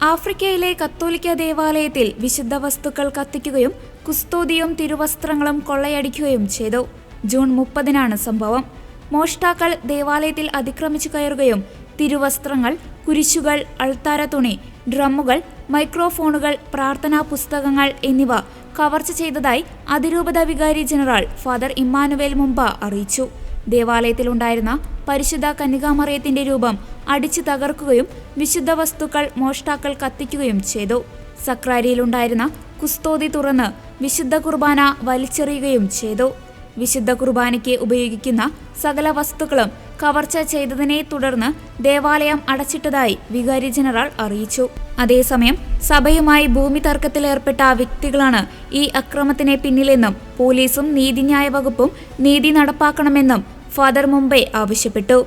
ആഫ്രിക്കയിലെ കത്തോലിക്ക ദേവാലയത്തിൽ വിശുദ്ധ വസ്തുക്കൾ കത്തിക്കുകയും കുസ്തോദിയും തിരുവസ്ത്രങ്ങളും കൊള്ളയടിക്കുകയും ചെയ്തു. ജൂൺ 30-നാണ് സംഭവം. മോഷ്ടാക്കൾ ദേവാലയത്തിൽ അതിക്രമിച്ചു കയറുകയും തിരുവസ്ത്രങ്ങൾ, കുരിശുകൾ, അൾത്താര തുണി, ഡ്രമ്മുകൾ, മൈക്രോഫോണുകൾ, പ്രാർത്ഥനാ പുസ്തകങ്ങൾ എന്നിവ കവർച്ച ചെയ്തതായി അതിരൂപത വികാരി ജനറൽ ഫാദർ ഇമ്മാനുവേൽ മുമ്പ അറിയിച്ചു. ദേവാലയത്തിലുണ്ടായിരുന്ന പരിശുദ്ധ കന്യകാമറിയത്തിന്റെ രൂപം അടിച്ചു തകർക്കുകയും വിശുദ്ധ വസ്തുക്കൾ മോഷ്ടാക്കൾ കത്തിക്കുകയും ചെയ്തു. സക്രാരിയിലുണ്ടായിരുന്ന കുസ്തോദി തുറന്ന് വിശുദ്ധ കുർബാന വലിച്ചെറിയുകയും ചെയ്തു. വിശുദ്ധ കുർബാനയ്ക്ക് ഉപയോഗിക്കുന്ന സകല വസ്തുക്കളും കവർച്ച ചെയ്തതിനെ തുടർന്ന് ദേവാലയം അടച്ചിട്ടതായി വികാരി ജനറൽ അറിയിച്ചു. അതേസമയം സഭയുമായി ഭൂമി തർക്കത്തിലേർപ്പെട്ട വ്യക്തികളാണ് ഈ അക്രമത്തിന് പിന്നിലെന്നും പോലീസും നീതിന്യായ വകുപ്പും നീതി നടപ്പാക്കണമെന്നും ഫാദർ മുംബൈ ആവശ്യപ്പെട്ടു.